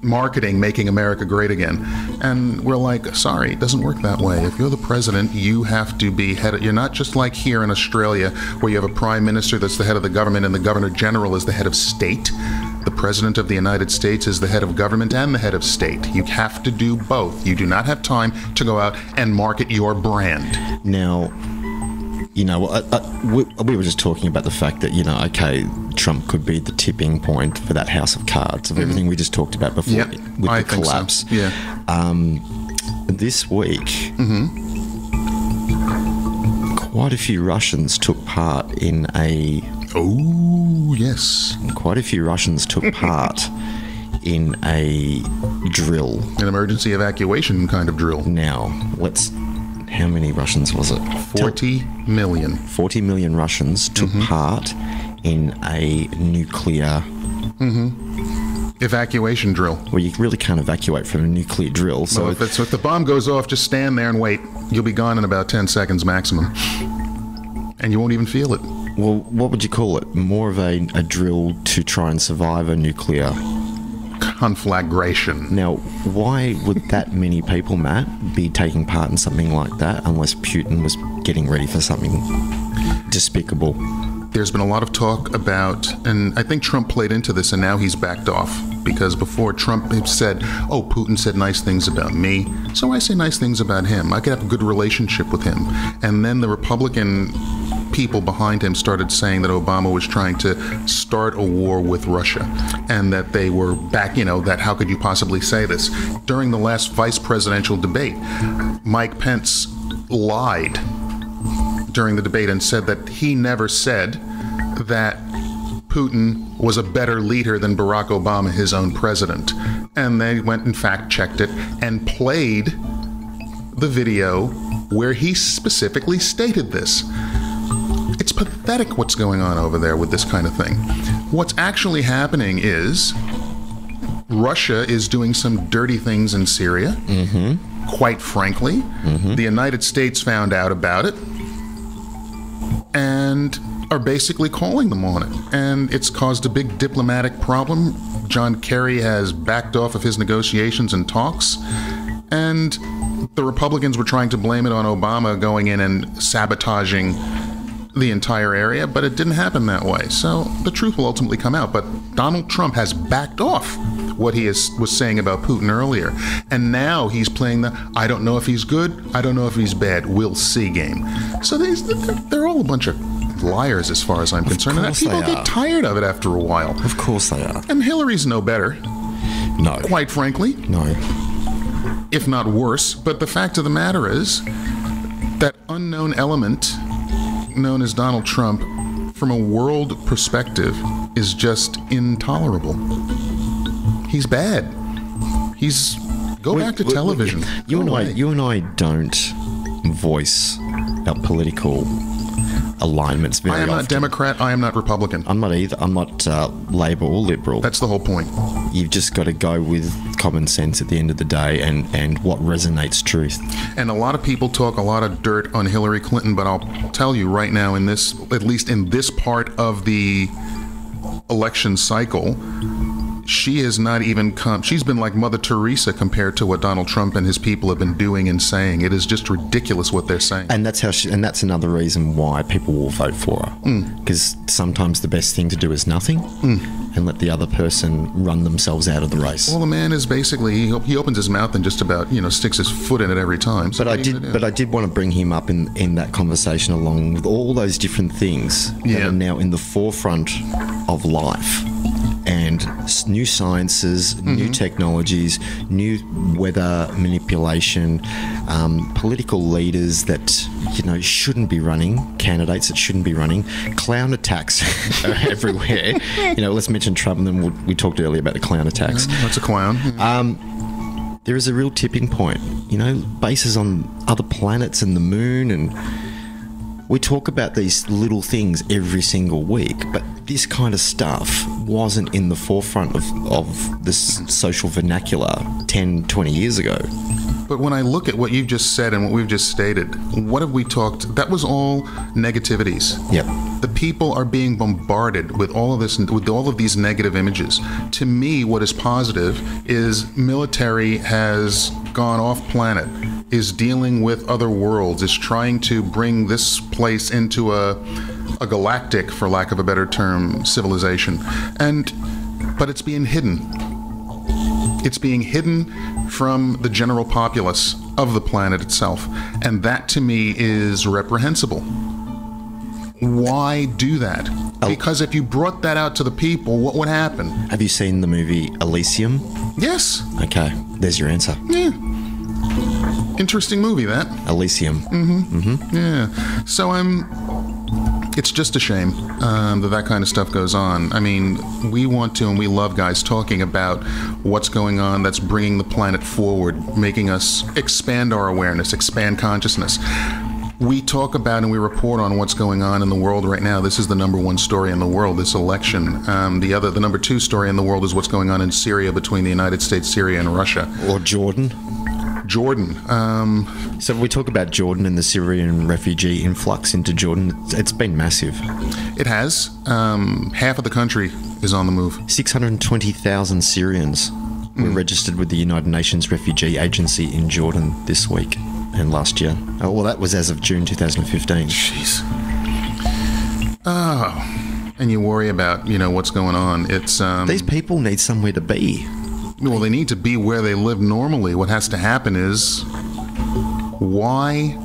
marketing, making America great again. And we're like, sorry, it doesn't work that way. If you're the president, you have to be head of, you're not just like here in Australia where you have a prime minister that's the head of the government and the governor general is the head of state. The president of the United States is the head of government and the head of state. You have to do both. You do not have time to go out and market your brand. Now, we were just talking about the fact that, okay, Trump could be the tipping point for that house of cards of everything we just talked about before with the collapse. So. Yeah. This week, quite a few Russians took part in a... Oh, yes. Quite a few Russians took part in a drill. An emergency evacuation kind of drill. Now, how many Russians was it? 40 million. 40 million Russians took part in a nuclear... evacuation drill. Well, you really can't evacuate from a nuclear drill. So if the bomb goes off, just stand there and wait. You'll be gone in about 10 seconds maximum. And you won't even feel it. Well, what would you call it? More of a drill to try and survive a nuclear... conflagration. Now, why would that many people, Matt, be taking part in something like that unless Putin was getting ready for something despicable? There's been a lot of talk about, and I think Trump played into this, and now he's backed off, because before Trump said, Putin said nice things about me, so I say nice things about him. I could have a good relationship with him. And then the Republican people behind him started saying that Obama was trying to start a war with Russia, and that they were back, that how could you possibly say this? During the last vice presidential debate, Mike Pence lied during the debate and said that he never said that Putin was a better leader than Barack Obama, his own president. And they went and fact-checked it and played the video where he specifically stated this. It's pathetic what's going on over there with this kind of thing. What's actually happening is Russia is doing some dirty things in Syria. Quite frankly, the United States found out about it and are basically calling them on it. And it's caused a big diplomatic problem. John Kerry has backed off of his negotiations and talks. And the Republicans were trying to blame it on Obama going in and sabotaging the entire area, but it didn't happen that way. So the truth will ultimately come out. But Donald Trump has backed off what he was saying about Putin earlier. And now he's playing the, I don't know if he's good, I don't know if he's bad, we'll see game. So they're all a bunch of liars as far as I'm concerned. And people get tired of it after a while. Of course they are. And Hillary's no better. No. Quite frankly. No. If not worse. But the fact of the matter is that unknown element known as Donald Trump, from a world perspective, is just intolerable. He's bad. Go back to television. You and I don't voice our political alignments very often. I am not Democrat. I am not Republican. I'm not either. I'm not Labour or Liberal. That's the whole point. You've just got to go with common sense at the end of the day and what resonates truth. And a lot of people talk a lot of dirt on Hillary Clinton, but I'll tell you right now, at least in this part of the election cycle, she has not even she's been like Mother Teresa compared to what Donald Trump and his people have been doing and saying. It is just ridiculous what they're saying. And that's another reason why people will vote for her. Because sometimes the best thing to do is nothing and let the other person run themselves out of the race. Well, the man is basically, he opens his mouth and just about, sticks his foot in it every time. So but I did want to bring him up in that conversation along with all those different things that are now in the forefront of life. And new sciences, new technologies, new weather manipulation, political leaders that, shouldn't be running, candidates that shouldn't be running, clown attacks are everywhere. Let's mention Trump, and then we talked earlier about the clown attacks. Yeah, that's a clown. There is a real tipping point, bases on other planets and the moon, and we talk about these little things every single week, but this kind of stuff wasn't in the forefront of this social vernacular 10, 20 years ago. But when I look at what you've just said and what we've just stated, what have we talked? That was all negativities. Yep. The people are being bombarded with all of this, with all of these negative images. To me, what is positive is military has gone off planet, is dealing with other worlds, is trying to bring this place into a galactic, for lack of a better term, civilization. But it's being hidden. It's being hidden from the general populace of the planet itself. And that, to me, is reprehensible. Why do that? Because if you brought that out to the people, what would happen? Have you seen the movie Elysium? Yes. Okay, there's your answer. Yeah. Interesting movie, that. Elysium. Yeah. So it's just a shame that kind of stuff goes on. I mean, we want to and we love guys talking about what's going on that's bringing the planet forward, making us expand our awareness, expand consciousness. We talk about and we report on what's going on in the world right now. This is the number one story in the world, this election. The number two story in the world is what's going on in Syria between the United States, Syria, and Russia. Or Jordan. So we talk about Jordan and the Syrian refugee influx into Jordan. It's been massive. It has. Half of the country is on the move. 620,000 Syrians were registered with the United Nations Refugee Agency in Jordan this week and last year. Oh, well, that was as of June 2015. Jeez. Oh, and you worry about, what's going on. It's these people need somewhere to be. Well, they need to be where they live normally. What has to happen is, why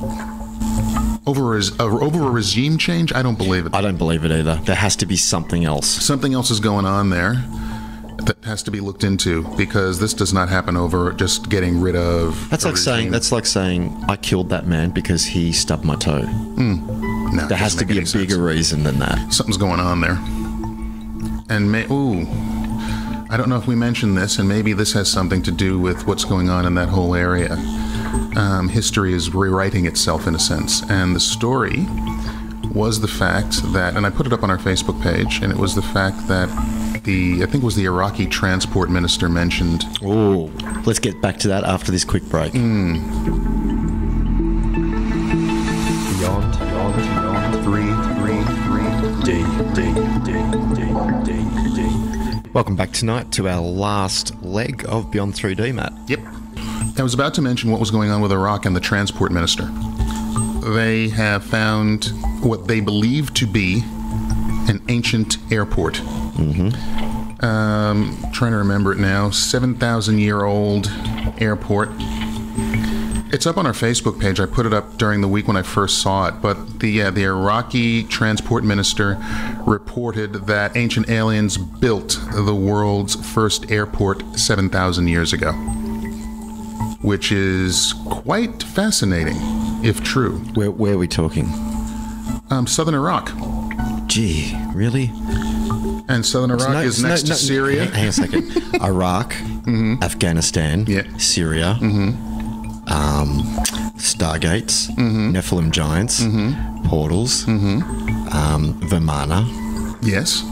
over a regime change? I don't believe it. I don't believe it either. There has to be something else. Something else is going on there that has to be looked into, because this does not happen over just getting rid of. That's like saying I killed that man because he stubbed my toe. No, there has to be a bigger reason than that. Something's going on there. And I don't know if we mentioned this, and maybe this has something to do with what's going on in that whole area. History is rewriting itself in a sense, and the story was the fact that, and I put it up on our Facebook page, and it was the fact that I think it was the Iraqi transport minister mentioned. Oh, let's get back to that after this quick break. Beyond 3D. Welcome back tonight to our last leg of Beyond 3D, Matt. Yep. I was about to mention what was going on with Iraq and the transport minister. They have found what they believe to be an ancient airport. Trying to remember it now. 7,000-year-old airport. It's up on our Facebook page. I put it up during the week when I first saw it. But the Iraqi transport minister reported that ancient aliens built the world's first airport 7,000 years ago, which is quite fascinating, if true. Where are we talking? Southern Iraq. Gee, really? And southern Iraq is next to Syria. Hang a second. Iraq, Afghanistan, Syria, Stargates, Nephilim giants, portals, Vimana. Yes.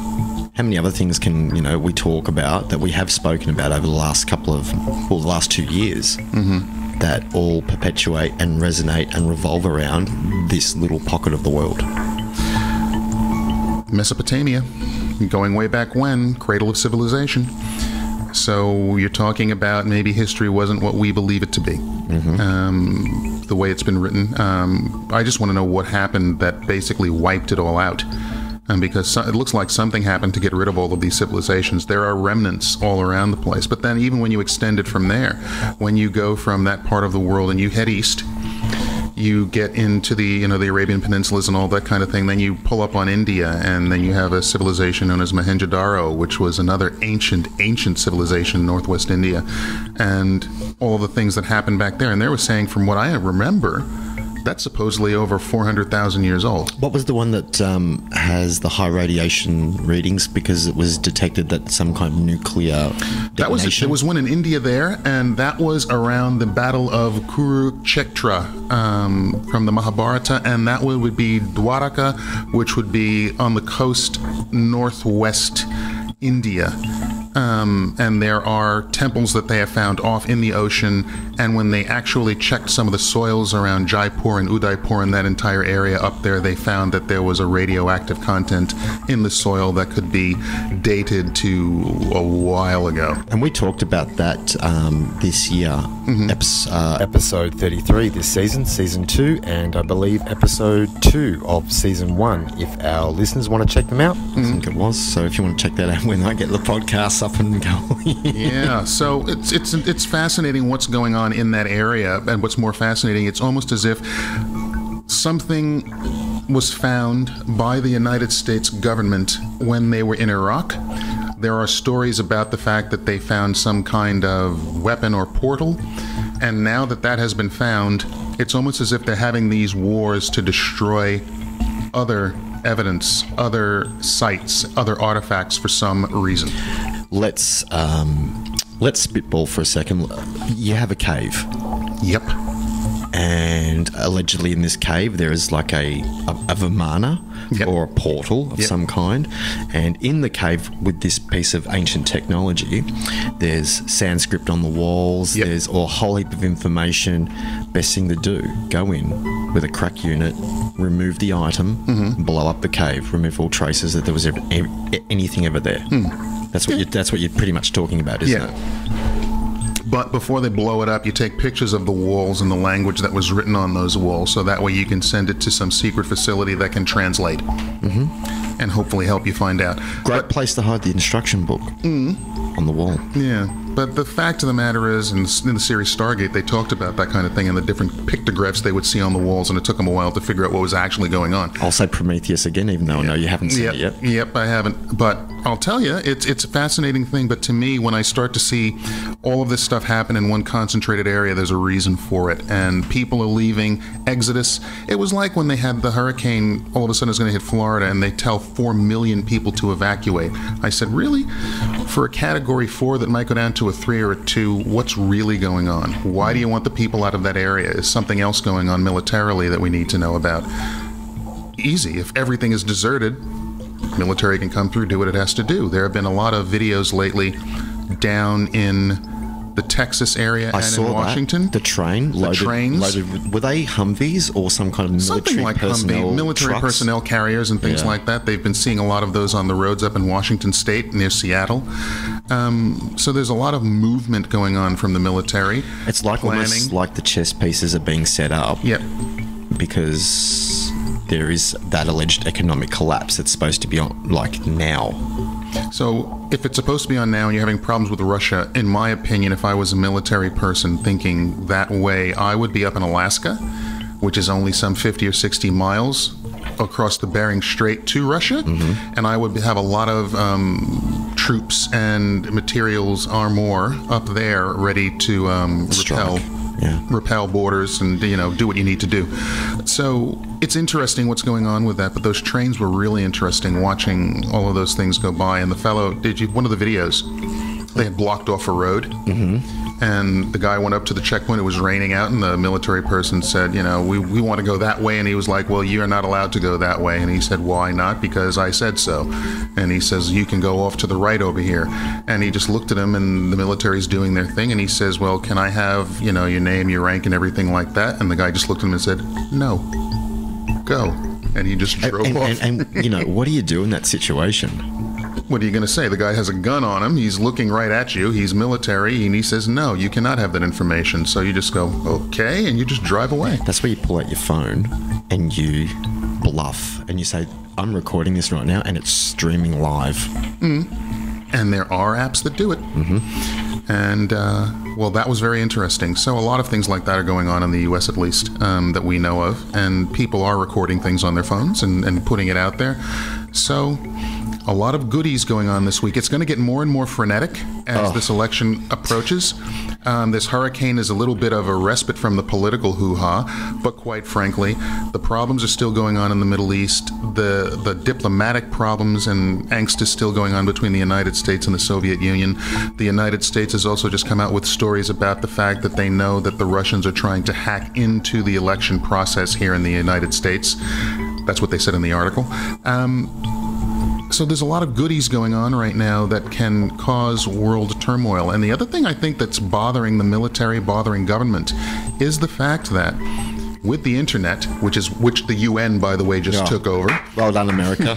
How many other things can we talk about that we have spoken about over the last the last 2 years that all perpetuate and resonate and revolve around this little pocket of the world? Mesopotamia, going way back when, cradle of civilization. So you're talking about maybe history wasn't what we believe it to be. The way it's been written. I just want to know what happened that basically wiped it all out. Because it looks like something happened to get rid of all of these civilizations. There are remnants all around the place. But then even when you extend it from there, when you go from that part of the world and you head east, you get into the the Arabian Peninsulas and all that kind of thing. Then you pull up on India, and then you have a civilization known as Mohenjo-Daro, which was another ancient civilization in northwest India, and all the things that happened back there. And they were saying, from what I remember, that's supposedly over 400,000 years old. What was the one that has the high radiation readings because it was detected that some kind of nuclear detonation? There was one in India there, and that was around the Battle of Kurukshetra from the Mahabharata, and that one would be Dwaraka, which would be on the coast northwest India. And there are temples that they have found off in the ocean, and when they actually checked some of the soils around Jaipur and Udaipur and that entire area up there, they found that there was a radioactive content in the soil that could be dated to a while ago. And we talked about that this year, episode 33 this season 2, and I believe episode 2 of season 1, if our listeners want to check them out. I think it was. So if you want to check that out, we might get the podcast up and going. Yeah, so it's fascinating what's going on in that area, and what's more fascinating, it's almost as if something was found by the United States government when they were in Iraq. There are stories about the fact that they found some kind of weapon or portal, and now that that has been found, it's almost as if they're having these wars to destroy other evidence, other sites, other artifacts for some reason. Let's spitball for a second. You have a cave. Yep. And allegedly in this cave there is like a Vimana, yep, or a portal of, yep, some kind. And in the cave with this piece of ancient technology, there's Sanskrit on the walls, yep, there's a whole heap of information. Best thing to do, go in with a crack unit, remove the item, mm-hmm, blow up the cave, remove all traces that there was anything ever there. That's what you're pretty much talking about, isn't it? But before they blow it up, you take pictures of the walls and the language that was written on those walls, so that way you can send it to some secret facility that can translate, mm-hmm, and hopefully help you find out. Great place to hide the instruction book, on the wall. Yeah, but the fact of the matter is, in the series Stargate, they talked about that kind of thing and the different pictographs they would see on the walls, and it took them a while to figure out what was actually going on. I'll say Prometheus again, even though I know you haven't seen it yet. Yep, I haven't. But I'll tell you, it's a fascinating thing. But to me, when I start to see all of this stuff happen in one concentrated area, there's a reason for it. And people are leaving. Exodus. It was like when they had the hurricane, all of a sudden it's going to hit Florida, and they tell 4 million people to evacuate. I said, really? For a category 4 that might go down to a 3 or a 2, what's really going on? Why do you want the people out of that area? Is something else going on militarily that we need to know about? Easy. If everything is deserted, military can come through, do what it has to do. There have been a lot of videos lately down in the Texas area and in Washington. The trains. Loaded, were they Humvees or some kind of military something like personnel Humvee, military trucks? Personnel carriers and things like that. They've been seeing a lot of those on the roads up in Washington State near Seattle. So there's a lot of movement going on from the military. It's like almost like the chess pieces are being set up. Yep. Because there is that alleged economic collapse that's supposed to be on, like, now. So if it's supposed to be on now and you're having problems with Russia, in my opinion, if I was a military person thinking that way, I would be up in Alaska, which is only some 50 or 60 miles across the Bering Strait to Russia, mm-hmm, and I would have a lot of troops and materials, armor up there ready to repel borders and, do what you need to do. So it's interesting what's going on with that, but those trains were really interesting, watching all of those things go by. And the fellow, one of the videos, they had blocked off a road, mm-hmm, and the guy went up to the checkpoint. It was raining out, and the military person said, we want to go that way. And he was like, well, you're not allowed to go that way. And he said, why not? Because I said so. And he says, you can go off to the right over here. And he just looked at him, and the military's doing their thing. And he says, well, can I have, your name, your rank, and everything like that? And the guy just looked at him and said, no, go. And he just drove off. And what do you do in that situation? What are you going to say? The guy has a gun on him. He's looking right at you. He's military, and he says, no, you cannot have that information. So you just go, okay, and you just drive away. That's where you pull out your phone and you bluff and you say, I'm recording this right now, and it's streaming live. And there are apps that do it. Mm-hmm. And, that was very interesting. So a lot of things like that are going on in the U.S. at least, that we know of. And people are recording things on their phones and putting it out there. So a lot of goodies going on this week. It's going to get more and more frenetic as this election approaches. This hurricane is a little bit of a respite from the political hoo-ha, but quite frankly, the problems are still going on in the Middle East. The diplomatic problems and angst is still going on between the United States and the Soviet Union. The United States has also just come out with stories about the fact that they know that the Russians are trying to hack into the election process here in the United States. That's what they said in the article. So there's a lot of goodies going on right now that can cause world turmoil. And the other thing I think that's bothering the military, bothering government, is the fact that with the internet, which the UN, by the way, just took over. Well done, America.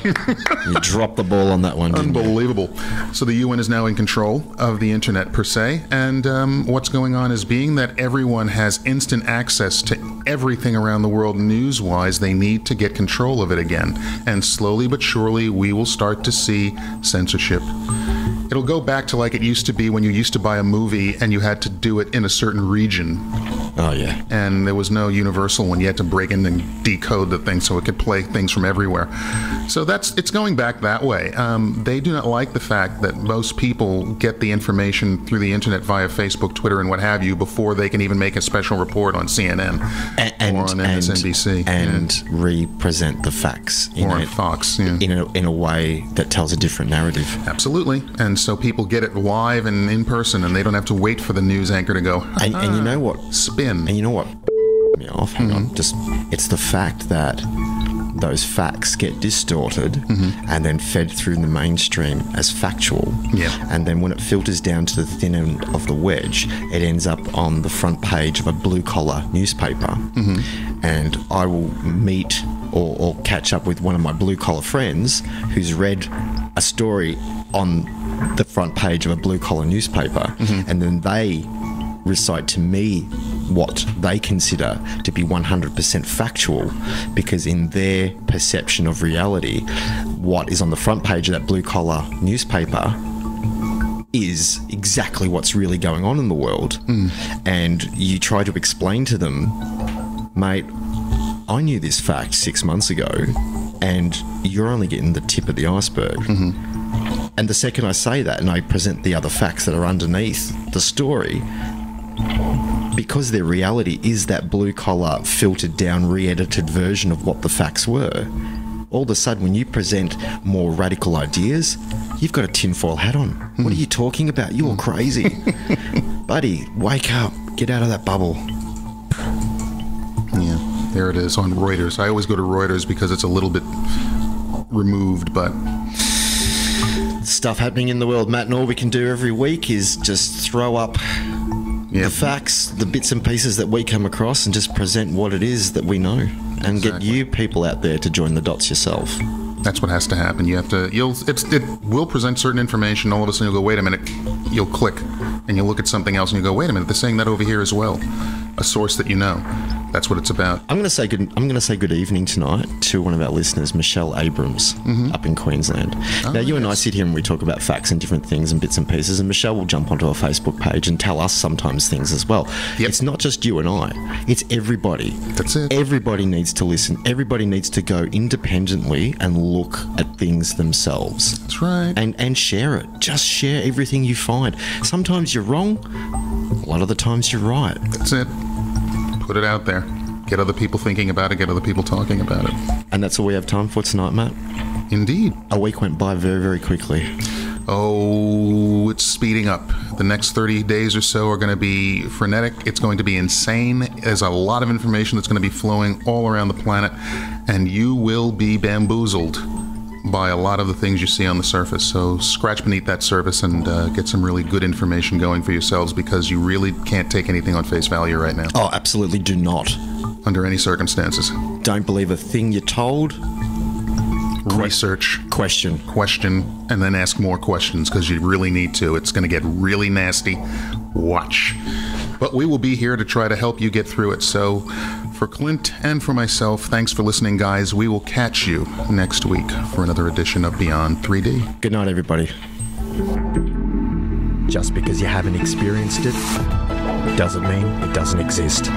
You dropped the ball on that one. Unbelievable. So the UN is now in control of the internet per se. And what's going on is, being that everyone has instant access to everything around the world news-wise, they need to get control of it again. And slowly but surely, we will start to see censorship. It'll go back to like it used to be when you used to buy a movie and you had to do it in a certain region. Oh, yeah. And there was no universal one. You had to break in and decode the thing so it could play things from everywhere. So it's going back that way. They do not like the fact that most people get the information through the internet via Facebook, Twitter, and what have you before they can even make a special report on CNN or on MSNBC. And represent the facts. Or on Fox. Yeah. In a way that tells a different narrative. Absolutely. And so people get it live and in person, and they don't have to wait for the news anchor to go, and you know what? Spin. And you know what me off? Hang on. It's the fact that those facts get distorted and then fed through the mainstream as factual. Yeah. And then when it filters down to the thin end of the wedge, it ends up on the front page of a blue-collar newspaper. And I will meet or catch up with one of my blue-collar friends who's read a story on the front page of a blue-collar newspaper, and then they recite to me what they consider to be 100% factual, because in their perception of reality, what is on the front page of that blue-collar newspaper is exactly what's really going on in the world. And you try to explain to them, mate, I knew this fact 6 months ago, and you're only getting the tip of the iceberg. And the second I say that and I present the other facts that are underneath the story, because their reality is that blue-collar, filtered down, re-edited version of what the facts were, all of a sudden when you present more radical ideas, you've got a tinfoil hat on. What are you talking about? You're crazy. Buddy, wake up. Get out of that bubble. Yeah, there it is on Reuters. I always go to Reuters because it's a little bit removed, but... Stuff happening in the world, Matt, and all we can do every week is just throw up the facts, the bits and pieces that we come across, and just present what it is that we know, and get you people out there to join the dots yourself. That's what has to happen. You have to. It will present certain information. All of a sudden, you'll go, wait a minute. You'll click, and you'll look at something else, and you go, wait a minute. They're saying that over here as well. A source that you know. That's what it's about. I'm going to say good evening tonight to one of our listeners, Michelle Abrams, up in Queensland. Now, you and I sit here and we talk about facts and different things and bits and pieces, and Michelle will jump onto our Facebook page and tell us sometimes things as well. Yep. It's not just you and I. It's everybody. That's it. Everybody needs to listen. Everybody needs to go independently and look at things themselves. That's right. And share it. Just share everything you find. Sometimes you're wrong. A lot of the times you're right. That's it. Put it out there. Get other people thinking about it. Get other people talking about it. And that's all we have time for tonight, Matt. Indeed. A week went by very, very quickly. Oh, it's speeding up. The next 30 days or so are going to be frenetic. It's going to be insane. There's a lot of information that's going to be flowing all around the planet, and you will be bamboozled by a lot of the things you see on the surface. So scratch beneath that surface and get some really good information going for yourselves, because you really can't take anything on face value right now. Oh, absolutely do not. Under any circumstances. Don't believe a thing you're told. Research. Question, and then ask more questions, because you really need to. It's going to get really nasty. Watch. But we will be here to try to help you get through it. So for Clint and for myself, thanks for listening, guys. We will catch you next week for another edition of Beyond 3D. Good night, everybody. Just because you haven't experienced it doesn't mean it doesn't exist.